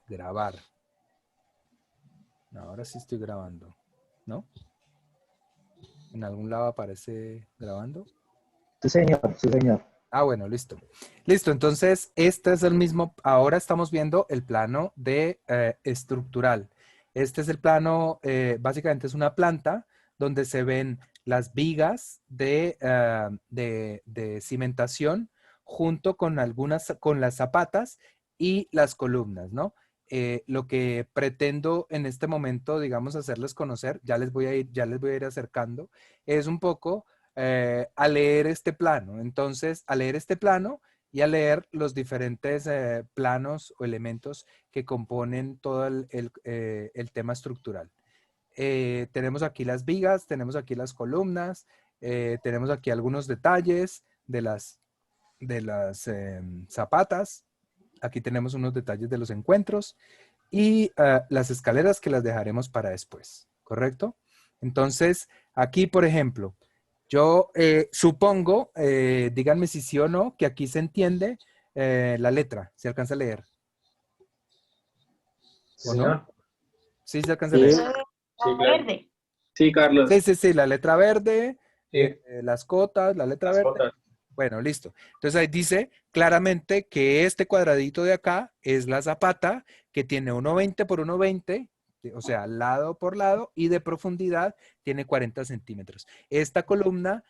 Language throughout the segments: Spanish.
Grabar. No, ahora sí estoy grabando, ¿no? ¿En algún lado aparece grabando? Sí, señor, sí, señor. Ah, bueno, listo. Listo, entonces este es el mismo, ahora estamos viendo el plano de estructural. Este es el plano, básicamente es una planta donde se ven las vigas de cimentación junto con algunas, con las zapatas y las columnas, ¿no? Lo que pretendo en este momento, digamos, hacerles conocer, ya les voy a ir acercando, es un poco a leer este plano. Entonces, a leer este plano y a leer los diferentes planos o elementos que componen todo el tema estructural. Tenemos aquí las vigas, tenemos aquí las columnas, tenemos aquí algunos detalles de las zapatas. Aquí tenemos unos detalles de los encuentros y las escaleras que las dejaremos para después, ¿correcto? Entonces, aquí, por ejemplo, yo supongo, díganme si sí o no, que aquí se entiende la letra, se alcanza a leer, Sí, ¿o no? señor. Sí, se alcanza a Sí, leer. sí, claro. Verde. Sí, Carlos. Sí, sí, sí, la letra verde, Sí, las cotas, la letra las verde. fotos. Bueno, listo. Entonces ahí dice claramente que este cuadradito de acá es la zapata que tiene 1,20 por 1,20, o sea, lado por lado, y de profundidad tiene 40 centímetros. Esta columna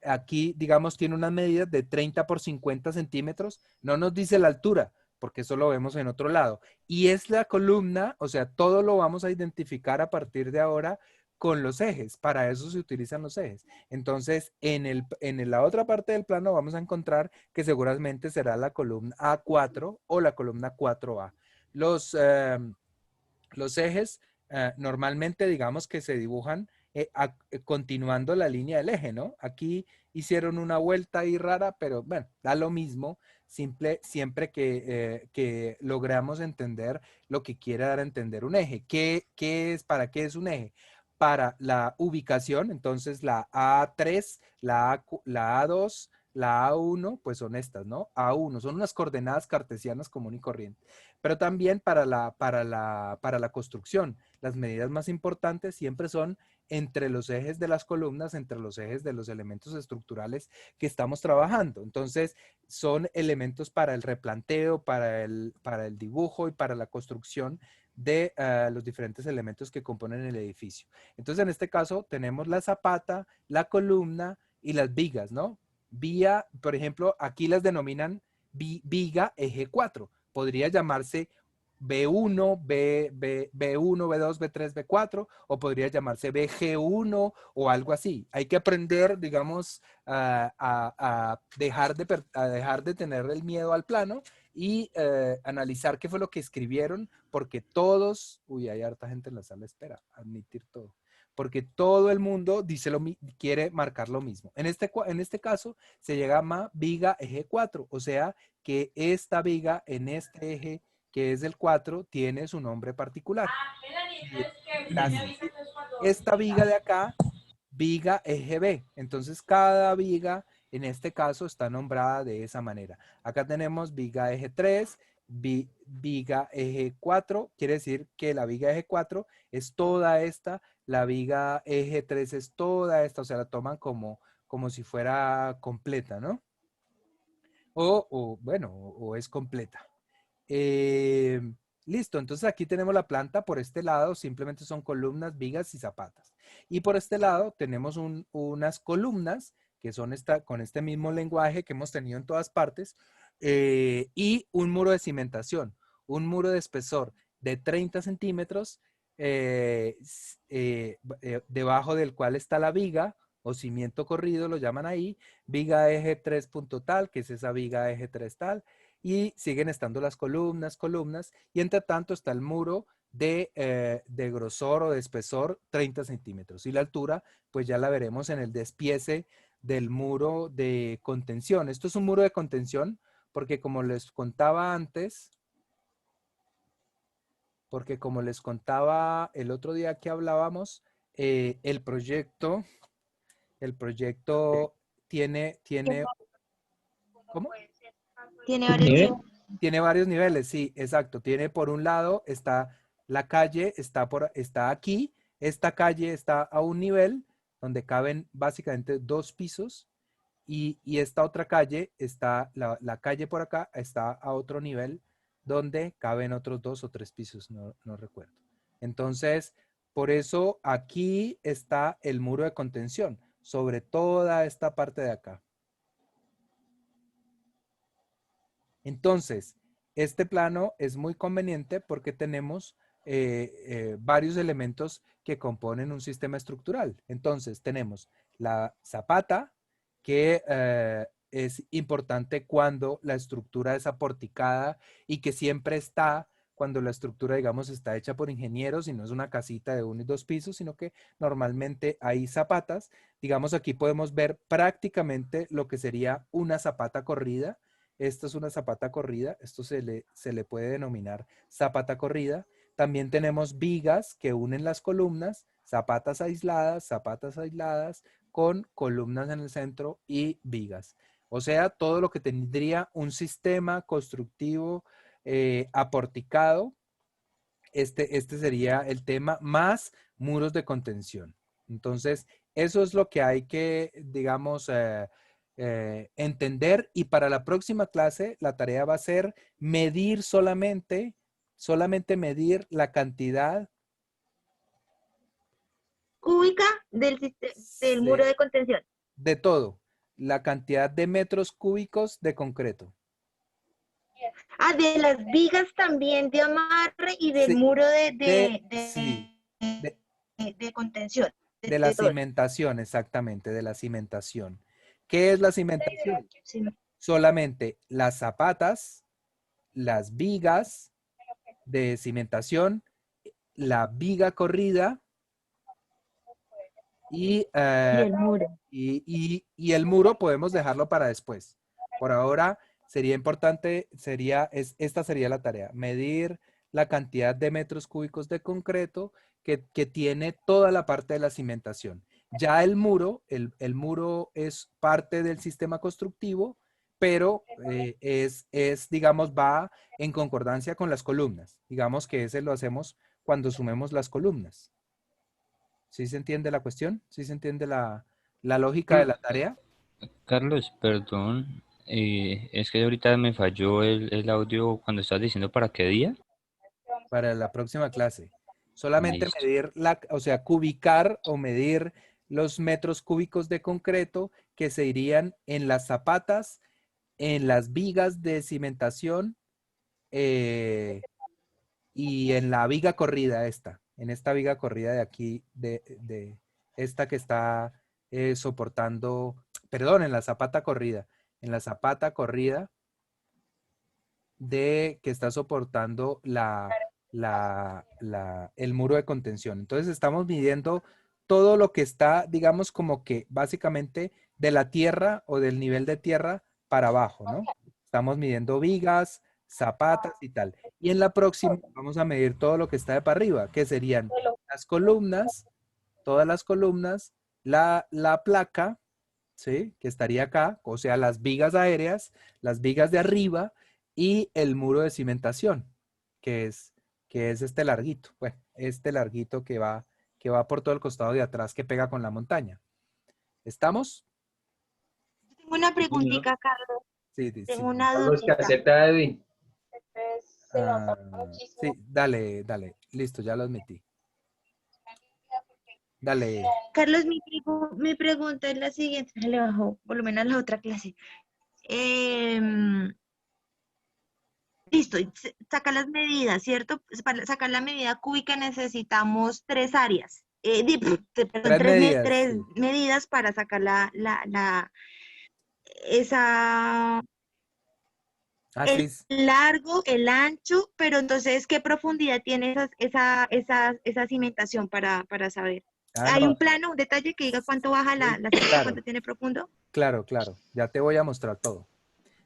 aquí, digamos, tiene una medida de 30 por 50 centímetros. No nos dice la altura, porque eso lo vemos en otro lado. Y es la columna, o sea, todo lo vamos a identificar a partir de ahora con los ejes. Para eso se utilizan los ejes. Entonces, la otra parte del plano vamos a encontrar que seguramente será la columna A4 o la columna 4A. Los ejes normalmente digamos que se dibujan continuando la línea del eje, ¿no? Aquí hicieron una vuelta ahí rara, pero bueno, da lo mismo, siempre que logramos entender lo que quiere dar a entender un eje. ¿Para qué es un eje? Para la ubicación, entonces la A3, la A2, la A1, pues son estas, ¿no? A1, son unas coordenadas cartesianas común y corriente, pero también para la construcción. Las medidas más importantes siempre son entre los ejes de las columnas, entre los ejes de los elementos estructurales que estamos trabajando. Entonces, son elementos para el replanteo, para el dibujo y para la construcción de los diferentes elementos que componen el edificio. Entonces, en este caso, tenemos la zapata, la columna y las vigas, ¿no? Vía, por ejemplo, aquí las denominan viga eje 4. Podría llamarse B1, B1, B2, B3, B4, o podría llamarse BG1 o algo así. Hay que aprender, digamos, a dejar de tener el miedo al plano y analizar qué fue lo que escribieron, porque todos, uy, hay harta gente en la sala, espera, admitir todo. Porque todo el mundo quiere marcar lo mismo. En este caso, se llama viga eje 4, o sea, que esta viga en este eje que es el 4, tiene su nombre particular. Y esta viga de acá, viga eje B. Entonces, cada viga, en este caso, está nombrada de esa manera. Acá tenemos viga eje 3, viga eje 4, quiere decir que la viga eje 4 es toda esta, la viga eje 3 es toda esta, o sea, la toman como si fuera completa, ¿no? O es completa. Eh, Listo, entonces aquí tenemos la planta. Por este lado simplemente son columnas, vigas y zapatas. Y por este lado tenemos unas columnas que son con este mismo lenguaje que hemos tenido en todas partes, y un muro de cimentación, un muro de espesor de 30 centímetros, debajo del cual está la viga o cimiento corrido, lo llaman ahí, viga eje 3 punto tal, que es esa viga eje 3 tal, y siguen estando las columnas, y entre tanto está el muro de grosor o de espesor 30 centímetros. Y la altura, pues ya la veremos en el despiece del muro de contención. Esto es un muro de contención porque como les contaba el otro día que hablábamos, el proyecto tiene, ¿cómo? Tiene ¿Un varios nivel? tipos. Tiene varios niveles, sí, exacto. Tiene por un lado, está la calle, está aquí. Esta calle está a un nivel donde caben básicamente 2 pisos y esta otra calle está, la calle por acá está a otro nivel donde caben otros 2 o 3 pisos, no recuerdo. Entonces, por eso aquí está el muro de contención sobre toda esta parte de acá. Entonces, este plano es muy conveniente porque tenemos varios elementos que componen un sistema estructural. Entonces, tenemos la zapata, que es importante cuando la estructura es aporticada y que siempre está cuando la estructura, digamos, está hecha por ingenieros y no es una casita de 1 y 2 pisos, sino que normalmente hay zapatas. Digamos, aquí podemos ver prácticamente lo que sería una zapata corrida. Esto es una zapata corrida, esto se le puede denominar zapata corrida. También tenemos vigas que unen las columnas, zapatas aisladas, con columnas en el centro y vigas. O sea, todo lo que tendría un sistema constructivo aporticado, este sería el tema, más muros de contención. Entonces, eso es lo que hay que, digamos, entender, y para la próxima clase la tarea va a ser medir solamente medir la cantidad Cúbica del muro de contención. de todo, la cantidad de metros cúbicos de concreto. Ah, de las vigas también de amarre y del Sí, muro sí, de, de contención. de la Todo. cimentación, exactamente, de la cimentación. ¿Qué es la cimentación? Sí. Solamente las zapatas, las vigas de cimentación, la viga corrida y, Y el muro. y el muro podemos dejarlo para después. Por ahora sería importante, esta sería la tarea, medir la cantidad de metros cúbicos de concreto que tiene toda la parte de la cimentación. Ya el muro es parte del sistema constructivo, pero digamos, va en concordancia con las columnas. Digamos que ese lo hacemos cuando sumemos las columnas. ¿Sí se entiende la cuestión? ¿Sí se entiende la lógica de la tarea? Carlos, perdón, es que ahorita me falló el audio cuando estabas diciendo para qué día. Para la próxima clase. Solamente Listo. medir o sea, cubicar o medir los metros cúbicos de concreto que se irían en las zapatas, en las vigas de cimentación y en la viga corrida en esta viga corrida de aquí, de esta que está soportando, perdón, en la zapata corrida que está soportando el muro de contención. Entonces estamos midiendo todo lo que está, digamos, como que básicamente de la tierra o del nivel de tierra para abajo, ¿no? Estamos midiendo vigas, zapatas y tal. Y en la próxima vamos a medir todo lo que está de para arriba, que serían las columnas, todas las columnas, la placa, ¿sí? Que estaría acá, o sea, las vigas aéreas, las vigas de arriba y el muro de cimentación, que es, que es este larguito, bueno, este larguito que va por todo el costado de atrás que pega con la montaña. ¿Estamos? Tengo una preguntita, Carlos. Sí, sí, Tengo sí. una Carlos, que dudita. acepta, Edwin. Ah, sí, dale, listo, ya lo admití. Dale. Carlos, mi pregunta es la siguiente. Le bajo volumen a la otra clase. Listo, saca las medidas, ¿cierto? Para sacar la medida cúbica necesitamos 3 áreas. Perdón, Tres medidas. tres Sí. medidas para sacar esa, Sí. el largo, el ancho, pero entonces, ¿qué profundidad tiene esa cimentación para saber? ¿Hay No. un plano, un detalle que diga cuánto baja la cimentación, Claro, cuánto tiene profundo? claro. Ya te voy a mostrar todo.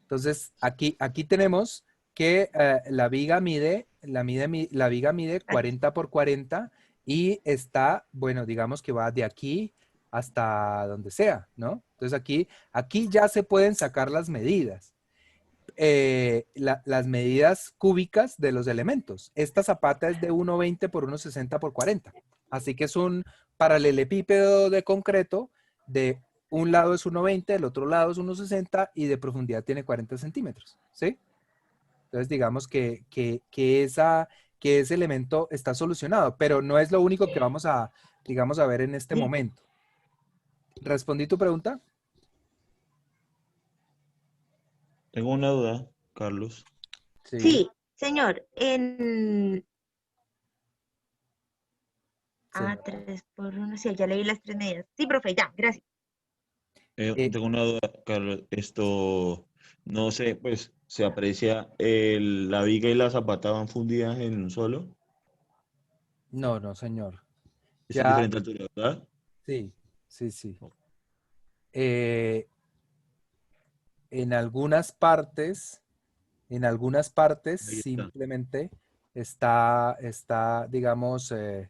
Entonces, aquí tenemos que la viga mide 40 por 40 y está, bueno, digamos que va de aquí hasta donde sea, ¿no? Entonces aquí ya se pueden sacar las medidas. las medidas cúbicas de los elementos. Esta zapata es de 1,20 por 1,60 por 40. Así que es un paralelepípedo de concreto, de un lado es 1,20, el otro lado es 1,60 y de profundidad tiene 40 centímetros. ¿Sí? Entonces digamos que ese elemento está solucionado, pero no es lo único que vamos a, digamos, a ver en este momento. ¿Respondí tu pregunta? Tengo una duda, Carlos. Sí, señor. Sí. 3 por 1, sí, ya leí las 3 medidas. Sí, profe, ya, gracias. Tengo una duda, Carlos. Esto, no sé, pues, ¿se aprecia la viga y la zapata van fundidas en un solo? No, no, señor. Es en Ya, diferente altura, ¿verdad? sí, sí, sí. Eh, en algunas partes Ahí está. simplemente está, digamos, La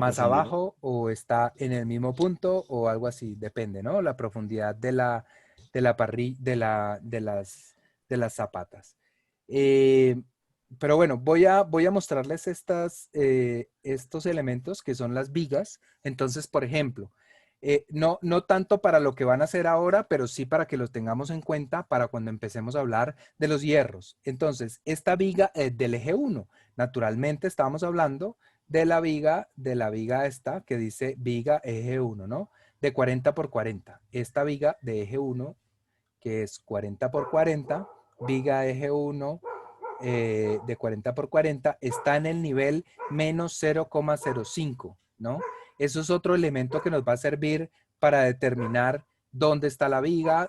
más profundidad. abajo o está en el mismo punto o algo así, depende, ¿no? La profundidad de la parrilla, de las zapatas. Eh, pero bueno, voy a mostrarles estos elementos que son las vigas. Entonces, por ejemplo, no tanto para lo que van a hacer ahora, pero sí para que los tengamos en cuenta para cuando empecemos a hablar de los hierros. Entonces, esta viga es del eje 1. Naturalmente, estamos hablando de la viga esta que dice viga eje 1, ¿no? De 40 por 40. Esta viga de eje 1, que es 40 por 40, viga eje 1 de 40 por 40, está en el nivel menos 0,05, ¿no? Eso es otro elemento que nos va a servir para determinar dónde está la viga,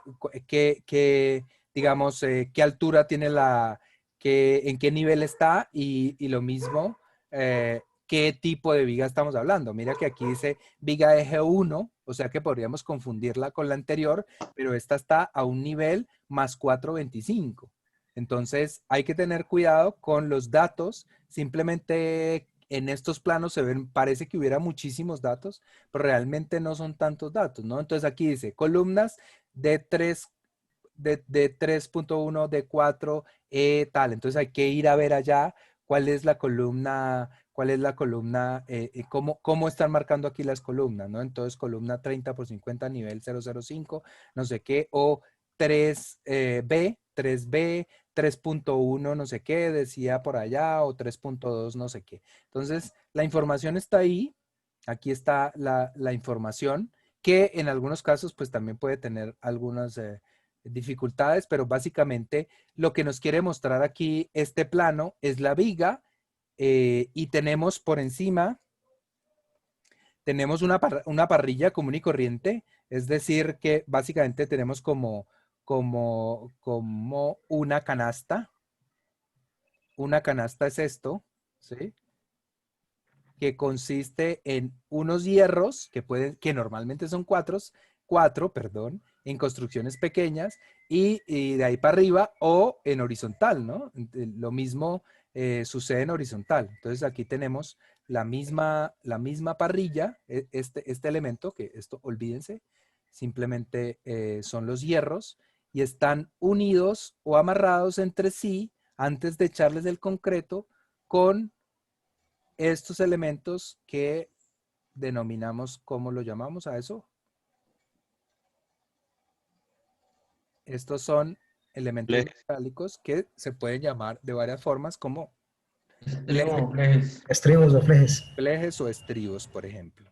digamos, qué altura tiene en qué nivel está y lo mismo, qué tipo de viga estamos hablando. Mira que aquí dice viga eje 1, o sea que podríamos confundirla con la anterior, pero esta está a un nivel más 4,25. Entonces hay que tener cuidado con los datos. Simplemente en estos planos parece que hubiera muchísimos datos, pero realmente no son tantos datos, ¿no? Entonces aquí dice columnas de 3, de 3,1, de 4, tal. Entonces hay que ir a ver allá cuál es la columna, cómo están marcando aquí las columnas, ¿no? Entonces columna 30 por 50, nivel 005, no sé qué, o 3B, 3,1 no sé qué, decía por allá, o 3,2 no sé qué. Entonces, la información está ahí, aquí está la información, que en algunos casos pues también puede tener algunas dificultades, pero básicamente lo que nos quiere mostrar aquí este plano es la viga y tenemos por encima, tenemos una parrilla común y corriente, es decir que básicamente tenemos como una canasta. Una canasta es esto, ¿sí? Que consiste en unos hierros que normalmente son cuatro, perdón, en construcciones pequeñas y de ahí para arriba o en horizontal, ¿no? Lo mismo sucede en horizontal. Entonces aquí tenemos la misma parrilla, este elemento, que esto olvídense, simplemente son los hierros y están unidos o amarrados entre sí antes de echarles el concreto con estos elementos que denominamos, ¿cómo lo llamamos a eso? Estos son elementos Flejes. metálicos que se pueden llamar de varias formas como Estribos o flejes. flejes o estribos, por ejemplo.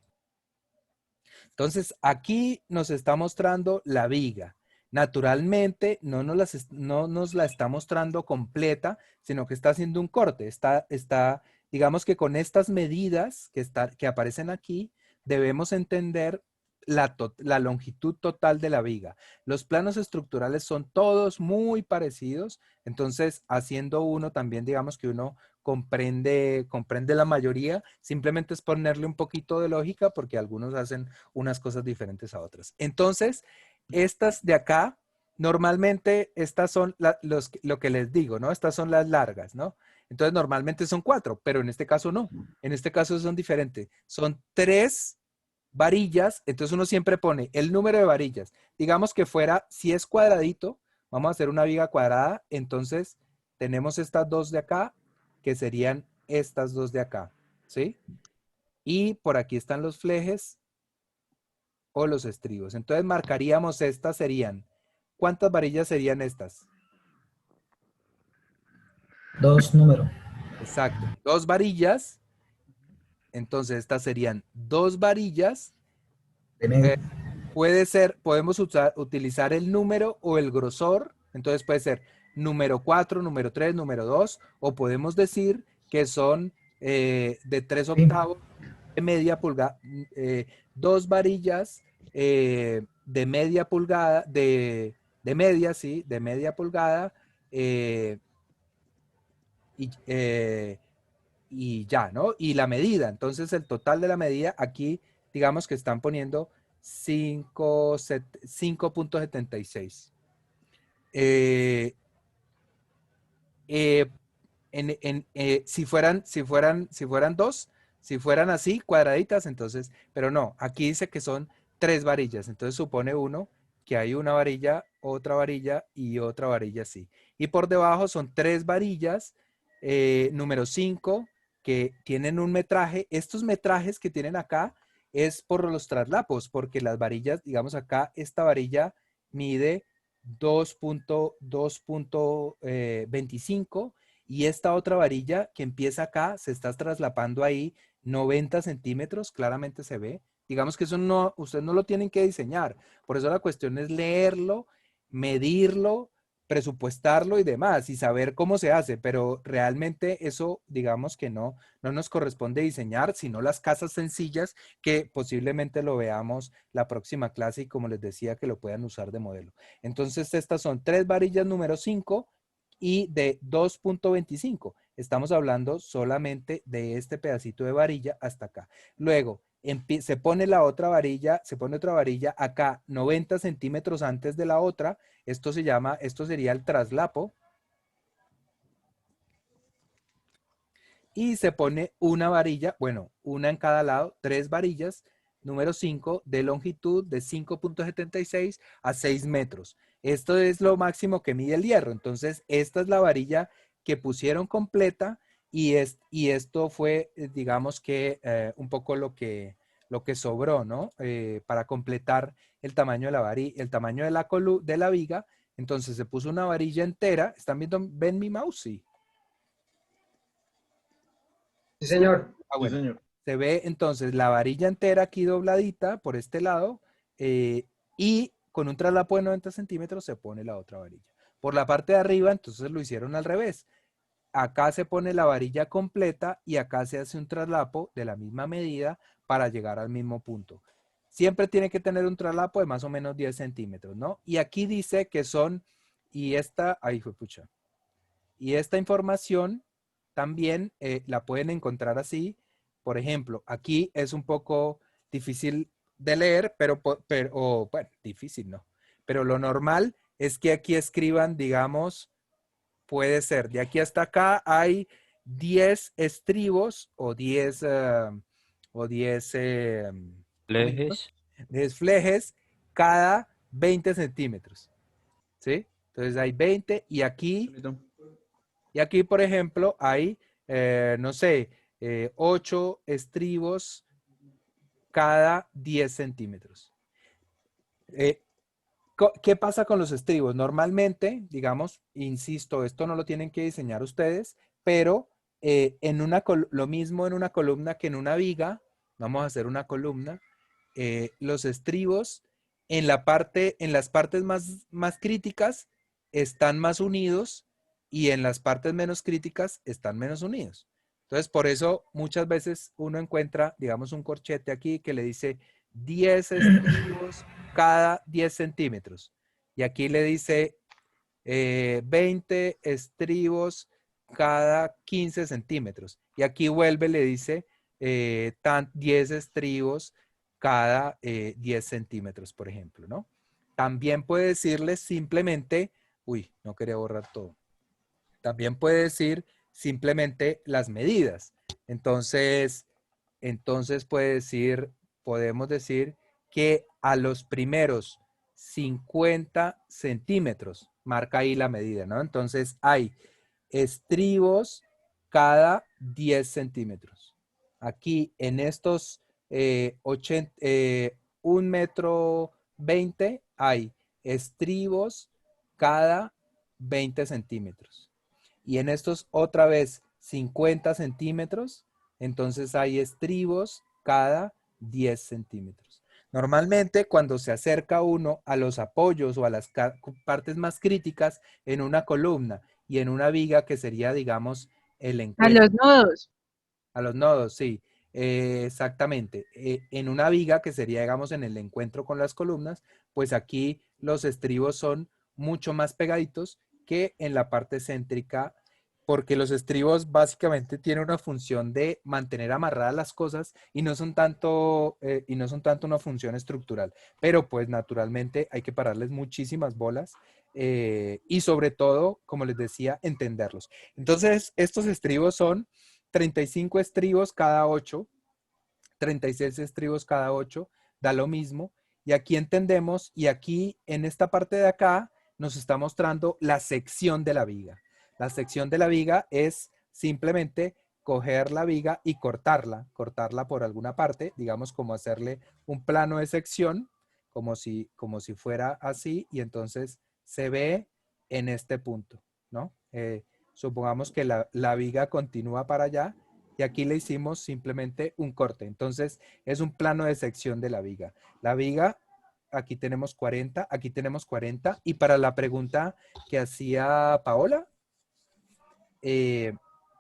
Entonces, aquí nos está mostrando la viga. Naturalmente, no nos la está mostrando completa, sino que está haciendo un corte. Digamos que con estas medidas que aparecen aquí, debemos entender la longitud total de la viga. Los planos estructurales son todos muy parecidos, entonces haciendo uno también, digamos que uno comprende la mayoría, simplemente es ponerle un poquito de lógica porque algunos hacen unas cosas diferentes a otras. Entonces, estas de acá, normalmente estas son lo que les digo, ¿no? Estas son las largas, ¿no? Entonces, normalmente son 4, pero en este caso no. En este caso son diferentes. Son 3 varillas, entonces uno siempre pone el número de varillas. Digamos que fuera, si es cuadradito, vamos a hacer una viga cuadrada, entonces tenemos estas dos de acá, que serían estas dos de acá, ¿sí? Y por aquí están los flejes o los estribos. Entonces marcaríamos estas serían, ¿cuántas varillas serían estas? 2 números. Exacto, 2 varillas. Entonces estas serían 2 varillas. De medio. Puede ser, podemos utilizar el número o el grosor. Entonces puede ser número 4, número 3, número 2. O podemos decir que son de 3 octavos de media pulgada. 2 varillas de media pulgada, de media, sí, de media pulgada. Y ya, ¿no? Y la medida, entonces el total de la medida, aquí digamos que están poniendo 5.76. Si fueran dos, si fueran así, cuadraditas, entonces, pero no, aquí dice que son 3 varillas, entonces supone uno que hay una varilla, otra varilla y otra varilla así. Y por debajo son 3 varillas, número 5, que tienen un metraje. Estos metrajes que tienen acá es por los traslapos, porque las varillas, digamos acá, esta varilla mide 2.25 y esta otra varilla que empieza acá se está traslapando ahí 90 centímetros, claramente se ve. Digamos que eso no, ustedes no lo tienen que diseñar. Por eso la cuestión es leerlo, medirlo, presupuestarlo y demás, y saber cómo se hace, pero realmente eso, digamos que no nos corresponde diseñar, sino las casas sencillas que posiblemente lo veamos la próxima clase y como les decía que lo puedan usar de modelo. Entonces estas son 3 varillas número 5 y de 2.25. Estamos hablando solamente de este pedacito de varilla hasta acá. Luego se pone la otra varilla, se pone otra varilla acá 90 centímetros antes de la otra. Esto sería el traslapo. Y se pone una varilla, bueno, una en cada lado, 3 varillas, número 5, de longitud de 5.76 a 6 metros. Esto es lo máximo que mide el hierro. Entonces, esta es la varilla que pusieron completa y esto fue, digamos que, un poco lo que sobró, ¿no? Para completar el tamaño de la varilla, el tamaño de la viga. Entonces, se puso una varilla entera. ¿Están viendo? ¿Ven mi mouse? Sí. Sí, señor. Ah, Sí, bueno. señor. Se ve entonces la varilla entera aquí dobladita por este lado y con un traslapo de 90 centímetros se pone la otra varilla. Por la parte de arriba entonces lo hicieron al revés. Acá se pone la varilla completa y acá se hace un traslapo de la misma medida para llegar al mismo punto. Siempre tiene que tener un traslapo de más o menos 10 centímetros, ¿no? Y aquí dice que son, ahí fue pucha. Y esta información también la pueden encontrar así. Por ejemplo, aquí es un poco difícil de leer, bueno, difícil no. Pero lo normal es que aquí escriban, digamos, puede ser, de aquí hasta acá hay 10 estribos o 10 Flejes. 10 flejes cada 20 centímetros. ¿Sí? Entonces hay 20 y aquí, por ejemplo, hay, no sé, 8 estribos cada 10 centímetros. ¿Qué pasa con los estribos? Normalmente, digamos, insisto, esto no lo tienen que diseñar ustedes, pero lo mismo en una columna que en una viga, vamos a hacer una columna, los estribos en las partes más críticas están más unidos y en las partes menos críticas están menos unidos. Entonces, por eso muchas veces uno encuentra, digamos, un corchete aquí que le dice 10 estribos cada 10 centímetros. Y aquí le dice 20 estribos cada 15 centímetros. Y aquí vuelve, le dice 10 estribos cada 10 centímetros, por ejemplo, ¿no? También puede decirle simplemente, no quería borrar todo. También puede decir simplemente las medidas. Entonces podemos decir que a los primeros 50 centímetros, marca ahí la medida, ¿no? Entonces hay estribos cada 10 centímetros. Aquí en estos 1 metro 20 hay estribos cada 20 centímetros. Y en estos otra vez 50 centímetros, entonces hay estribos cada 10 centímetros. Normalmente cuando se acerca uno a los apoyos o a las partes más críticas en una columna y en una viga que sería, digamos, el A encuentro. los nodos. A los nodos, sí. Exactamente. En una viga que sería, digamos, en el encuentro con las columnas, pues aquí los estribos son mucho más pegaditos que en la parte céntrica, porque los estribos básicamente tienen una función de mantener amarradas las cosas y no son tanto una función estructural. Pero pues naturalmente hay que pararles muchísimas bolas y sobre todo, como les decía, entenderlos. Entonces, estos estribos son 35 estribos cada 8, 36 estribos cada 8, da lo mismo. Y aquí entendemos, y aquí en esta parte de acá nos está mostrando la sección de la viga. La sección de la viga es simplemente coger la viga y cortarla por alguna parte, digamos como hacerle un plano de sección, como si fuera así, y entonces se ve en este punto, ¿no? Supongamos que la viga continúa para allá y aquí le hicimos simplemente un corte. Entonces es un plano de sección de la viga. La viga, aquí tenemos 40, aquí tenemos 40. Y para la pregunta que hacía Paola,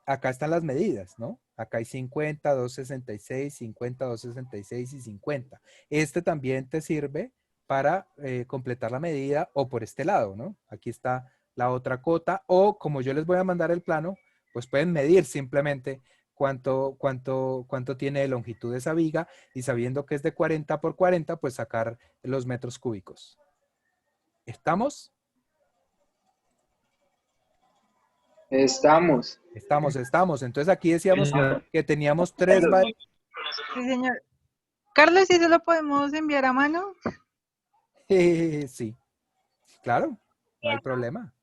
acá están las medidas, ¿no? Acá hay 50, 266, 50, 266 y 50. Este también te sirve para completar la medida o por este lado, ¿no? Aquí está la otra cota o como yo les voy a mandar el plano, pues pueden medir simplemente cuánto tiene de longitud esa viga y sabiendo que es de 40 por 40, pues sacar los metros cúbicos. ¿Estamos? Estamos. Estamos. Entonces aquí decíamos Señor. que teníamos tres variables. Sí, señor. Carlos, ¿y eso lo podemos enviar a mano? Sí, claro, no hay problema.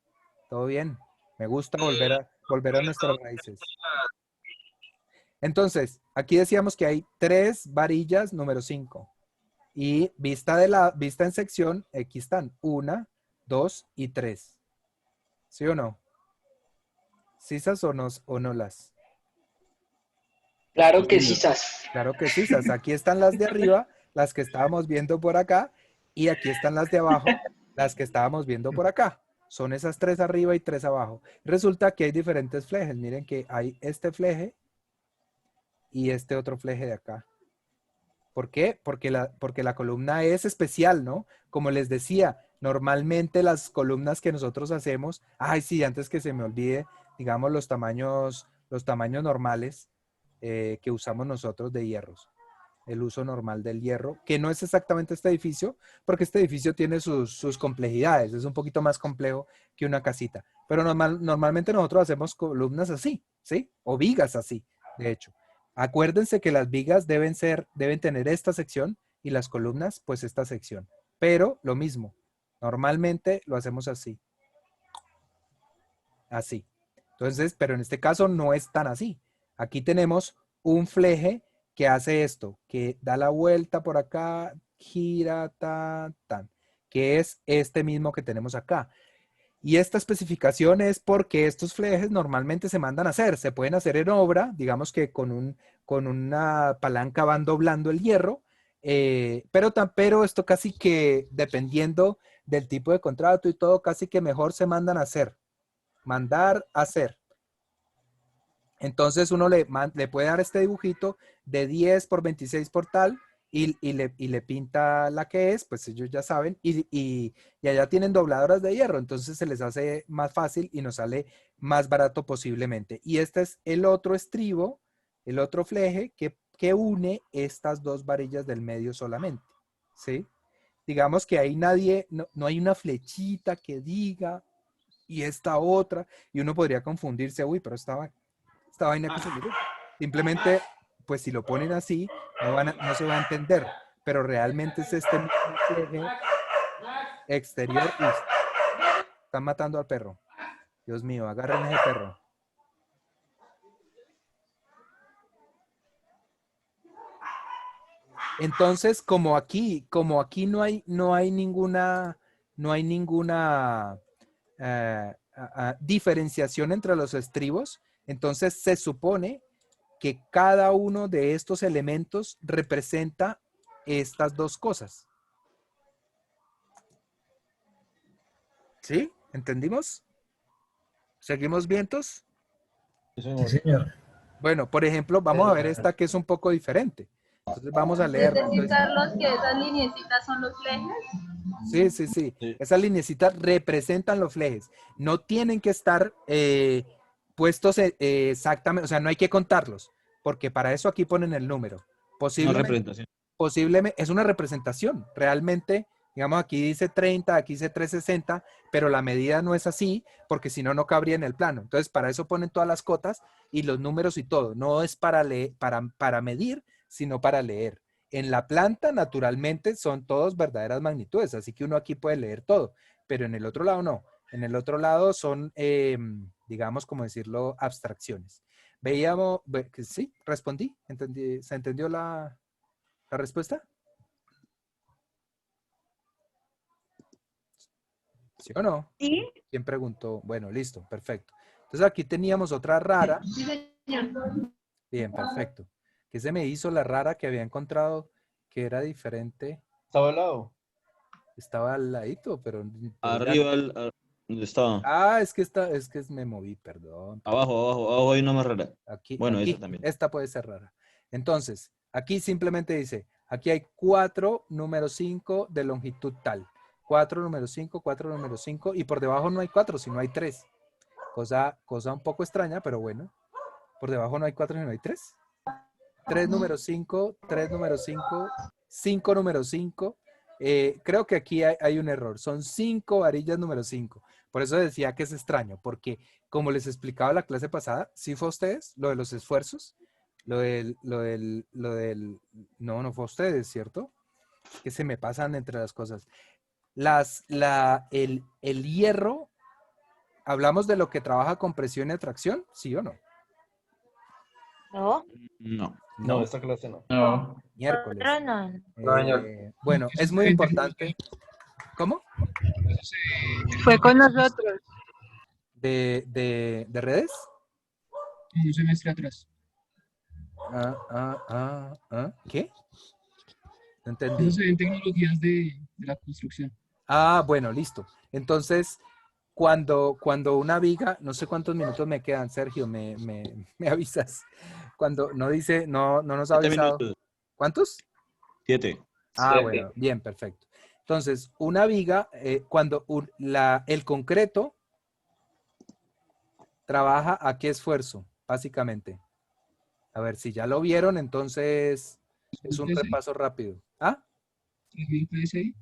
Todo bien. Me gusta volver a nuestras raíces. Entonces, aquí decíamos que hay 3 varillas número 5. Y vista en sección, aquí están 1, 2 y 3. ¿Sí o no? ¿Sisas o no las? Claro que sí, Sas. Claro que sí, Sas. Aquí están las de arriba, las que estábamos viendo por acá, y aquí están las de abajo, las que estábamos viendo por acá. Son esas 3 arriba y 3 abajo. Resulta que hay diferentes flejes. Miren que hay este fleje y este otro fleje de acá. ¿Por qué? Porque la columna es especial, ¿no? Como les decía, normalmente las columnas que nosotros hacemos, ay, sí, antes que se me olvide, digamos los tamaños normales que usamos nosotros de hierros. El uso normal del hierro, que no es exactamente este edificio, porque este edificio tiene sus complejidades, es un poquito más complejo que una casita. Pero normalmente nosotros hacemos columnas así, ¿sí? O vigas así, de hecho. Acuérdense que las vigas deben tener esta sección y las columnas, pues esta sección. Pero lo mismo, normalmente lo hacemos así. Así. Entonces, pero en este caso no es tan así. Aquí tenemos un fleje que hace esto, que da la vuelta por acá, gira, que es este mismo que tenemos acá. Y esta especificación es porque estos flejes normalmente se mandan a hacer, se pueden hacer en obra, digamos que con una palanca van doblando el hierro, pero esto casi que dependiendo del tipo de contrato y todo, casi que mejor se mandan a hacer, mandar a hacer. Entonces uno le puede dar este dibujito de 10 por 26 por tal y le pinta la que es, pues ellos ya saben, y allá tienen dobladoras de hierro, entonces se les hace más fácil y nos sale más barato posiblemente. Y este es el otro estribo, el otro fleje que une estas 2 varillas del medio solamente, ¿sí? Digamos que ahí no hay una flechita que diga y esta otra, y uno podría confundirse, uy, pero esta vaina que se mire. Simplemente, pues si lo ponen así, no se va a entender, pero realmente es este mismo fleje exterior. Están matando al perro. Dios mío, agarren ese perro. Entonces, como aquí no hay ninguna diferenciación entre los estribos, entonces se supone que cada uno de estos elementos representa estas dos cosas. ¿Sí? ¿Entendimos? ¿Seguimos vientos? Sí, señor. Bueno, por ejemplo, vamos a ver esta que es un poco diferente. Entonces vamos a leerla. Es decir, Entonces, Carlos, que esas lineecitas son los flejes. sí, sí, sí. Esas lineecitas representan los flejes. No tienen que estar puestos exactamente, o sea, no hay que contarlos, porque para eso aquí ponen el número. Una Posiblemente, representación. posiblemente es una representación. Realmente, digamos, aquí dice 30, aquí dice 360, pero la medida no es así, porque si no, no cabría en el plano. Entonces, para eso ponen todas las cotas y los números y todo. No es para leer, para medir, sino para leer. En la planta, naturalmente, son todos verdaderas magnitudes, así que uno aquí puede leer todo, pero en el otro lado no. En el otro lado son, digamos, como decirlo, abstracciones. Veíamos, que sí, respondí, entendí, ¿se entendió la respuesta? ¿Sí o no? ¿Sí? ¿Quién preguntó? Bueno, listo, perfecto. Entonces aquí teníamos otra rara. Sí, señor. Bien, perfecto. ¿Qué se me hizo la rara que había encontrado que era diferente? Estaba al lado. Estaba al ladito, pero Arriba, ¿dónde estaba? Ah, es que me moví, perdón. Abajo hay una más rara. Aquí, Bueno, aquí, esa también. esta puede ser rara. Entonces, aquí simplemente dice, aquí hay 4 número 5 de longitud tal. 4 número 5, 4 número 5, y por debajo no hay 4, sino hay 3. Cosa un poco extraña, pero bueno. Por debajo no hay 4, sino hay 3. 3 número 5, 3 número 5, 5 número 5. Creo que aquí hay un error. Son 5 varillas número 5. Por eso decía que es extraño, porque como les explicaba la clase pasada, ¿sí fue a ustedes lo de los esfuerzos? No fue a ustedes, ¿cierto? Que se me pasan entre las cosas. El hierro, ¿hablamos de lo que trabaja con presión y atracción? ¿Sí o no? No, No. No, esta clase no. No. Miércoles. otro no. No, señor. Bueno, es muy importante. ¿Cómo? Fue con nosotros. ¿De redes? Un semestre atrás. ¿Qué? No entendí. Eso se ven tecnologías de la construcción. Ah, bueno, listo. Entonces, cuando una viga, no sé cuántos minutos me quedan, Sergio, me avisas. Cuando no dice, no nos ha 7 avisado. minutos. ¿Cuántos? 7. Ah, 7. bueno, bien, perfecto. Entonces, una viga, cuando el concreto trabaja a qué esfuerzo, básicamente. A ver, si ya lo vieron, entonces es un repaso rápido. ¿Ah? ¿3000 PSI?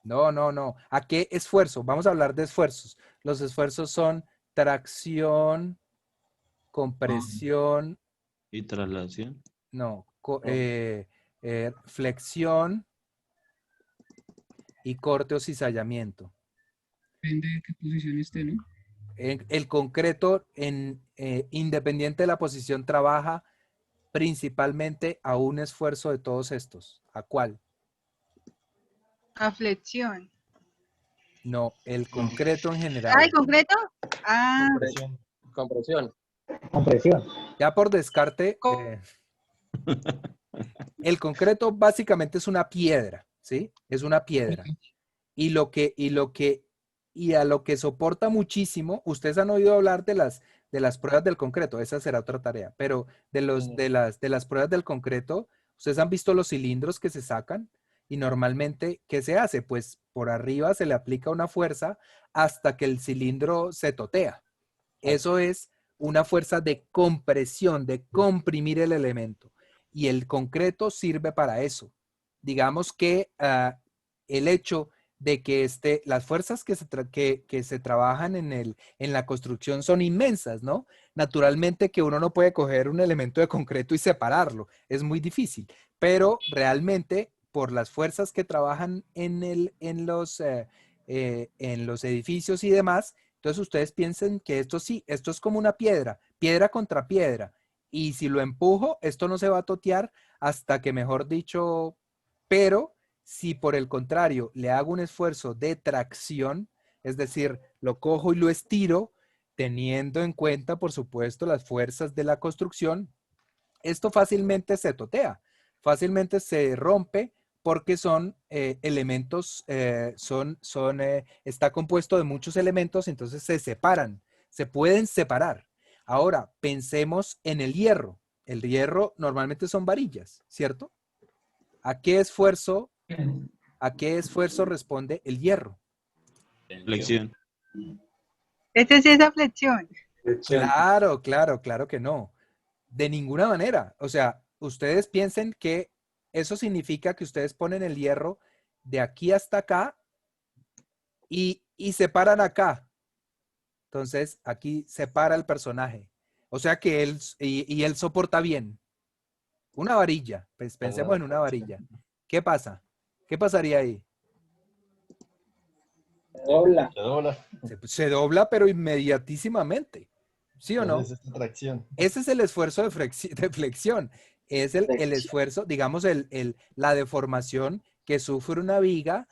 No. ¿A qué esfuerzo? Vamos a hablar de esfuerzos. Los esfuerzos son tracción, compresión, ¿Y traslación? flexión y corte o cizallamiento. Depende de qué posición esté, ¿no? El concreto, independiente de la posición, trabaja principalmente a un esfuerzo de todos estos. ¿A cuál? A flexión. No, el concreto en general. ¿Ah, el concreto? Ah, Compresión. Compresión. Ya por descarte, el concreto básicamente es una piedra, ¿sí? Es una piedra. Y a lo que soporta muchísimo, ustedes han oído hablar de las pruebas del concreto, esa será otra tarea, pero de las pruebas del concreto, ustedes han visto los cilindros que se sacan y normalmente, ¿qué se hace? Pues por arriba se le aplica una fuerza hasta que el cilindro se totea. Eso es una fuerza de compresión, de comprimir el elemento. Y el concreto sirve para eso. Digamos que el hecho de que las fuerzas que se trabajan en la construcción son inmensas, ¿no? Naturalmente que uno no puede coger un elemento de concreto y separarlo, es muy difícil, pero realmente por las fuerzas que trabajan en los edificios y demás. Entonces ustedes piensen que esto sí, esto es como una piedra, piedra contra piedra. Y si lo empujo, esto no se va a totear hasta que, mejor dicho, pero si por el contrario le hago un esfuerzo de tracción, es decir, lo cojo y lo estiro, teniendo en cuenta, por supuesto, las fuerzas de la construcción, esto fácilmente se totea, fácilmente se rompe porque son elementos, está compuesto de muchos elementos, entonces se separan, se pueden separar. Ahora, pensemos en el hierro. El hierro normalmente son varillas, ¿cierto? ¿A qué esfuerzo responde el hierro? Flexión. Este sí es la flexión. Claro, claro, claro que no. De ninguna manera. O sea, ustedes piensen que eso significa que ustedes ponen el hierro de aquí hasta acá y separan acá. Entonces, aquí separa el personaje. O sea que él, y él soporta bien. Una varilla. Pues pensemos en una varilla. ¿Qué pasa? ¿Qué pasaría ahí? Dobla. Se dobla. Se dobla, pero inmediatísimamente. ¿Sí o no? Entonces es tracción. Ese es el esfuerzo de flexión. Es el esfuerzo, digamos, la deformación que sufre una viga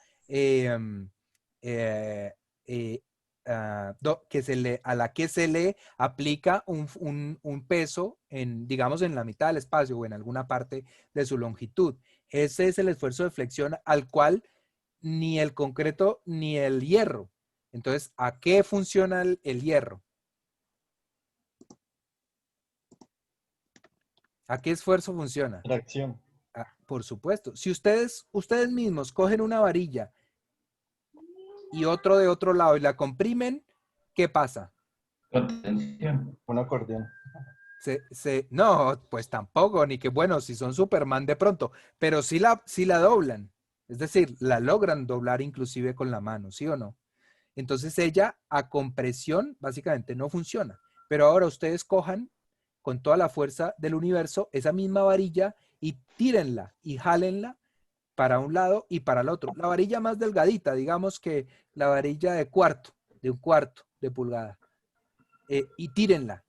a la que se le aplica un peso digamos, en la mitad del espacio o en alguna parte de su longitud. Ese es el esfuerzo de flexión al cual ni el concreto ni el hierro. Entonces, ¿a qué funciona el hierro? ¿A qué esfuerzo funciona? Tracción. Por supuesto. Si ustedes mismos cogen una varilla y otro de otro lado y la comprimen, ¿qué pasa? Contención. Un acordeón. No, pues tampoco, ni que bueno, si son Superman de pronto, pero sí la doblan. Es decir, la logran doblar inclusive con la mano, ¿sí o no? Entonces ella a compresión básicamente no funciona. Pero ahora ustedes cojan con toda la fuerza del universo esa misma varilla y tírenla y jálenla para un lado y para el otro. La varilla más delgadita, digamos que la varilla de un cuarto de pulgada. Y tírenla.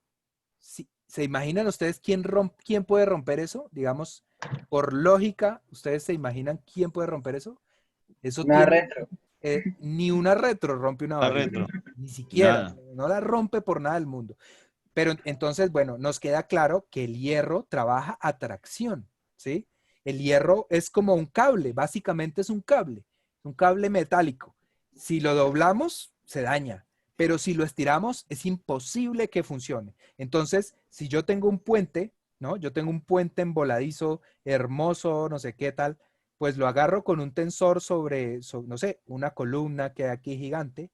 ¿Se imaginan ustedes quién puede romper eso? Digamos, por lógica, ¿ustedes se imaginan quién puede romper eso? Eso Una tiene, retro. ni una retro rompe una La varilla. retro. Ni siquiera. Nada. No la rompe por nada del mundo. Pero entonces, bueno, nos queda claro que el hierro trabaja a tracción, ¿sí? El hierro es como un cable, básicamente es un cable metálico. Si lo doblamos, se daña, pero si lo estiramos, es imposible que funcione. Entonces, si yo tengo un puente, ¿no? Yo tengo un puente envoladizo, hermoso, no sé qué tal, pues lo agarro con un tensor sobre no sé, una columna que hay aquí gigante,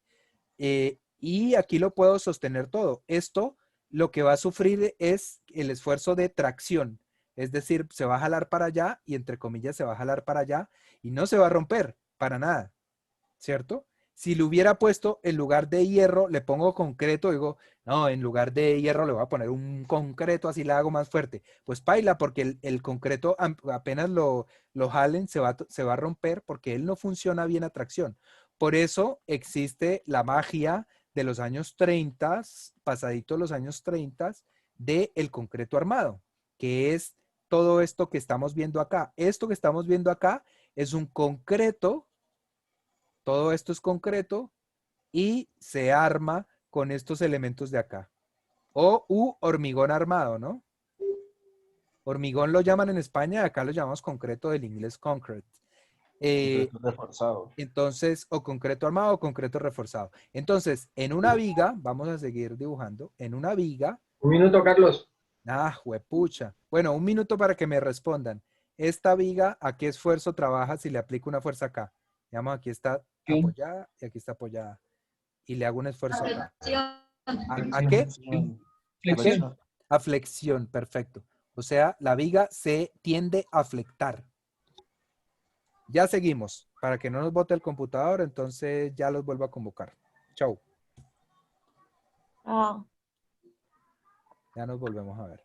y aquí lo puedo sostener todo. Esto lo que va a sufrir es el esfuerzo de tracción, es decir, se va a jalar para allá y entre comillas se va a jalar para allá y no se va a romper para nada, ¿cierto? Si le hubiera puesto en lugar de hierro, le pongo concreto, digo, no, en lugar de hierro le voy a poner un concreto, así le hago más fuerte. Pues paila, porque el concreto apenas lo jalen, se va a romper porque él no funciona bien a tracción. Por eso existe la magia de los años 30, pasadito los años 30, del concreto armado, que es todo esto que estamos viendo acá. Esto que estamos viendo acá es un concreto, todo esto es concreto y se arma con estos elementos de acá. O hormigón armado, ¿no? Hormigón lo llaman en España, acá lo llamamos concreto, del inglés concrete. Reforzado. Entonces, o concreto armado o concreto reforzado. Entonces, en una viga, vamos a seguir dibujando, en una viga. Un minuto, Carlos. Juepucha. Bueno, un minuto para que me respondan. Esta viga, ¿a qué esfuerzo trabaja si le aplico una fuerza acá? Digamos, aquí está apoyada y aquí está apoyada. Y le hago un esfuerzo acá. ¿A qué? ¿A qué? A flexión, perfecto. O sea, la viga se tiende a flectar. Ya seguimos. Para que no nos bote el computador, entonces ya los vuelvo a convocar. Chau. Oh. Ya nos volvemos a ver.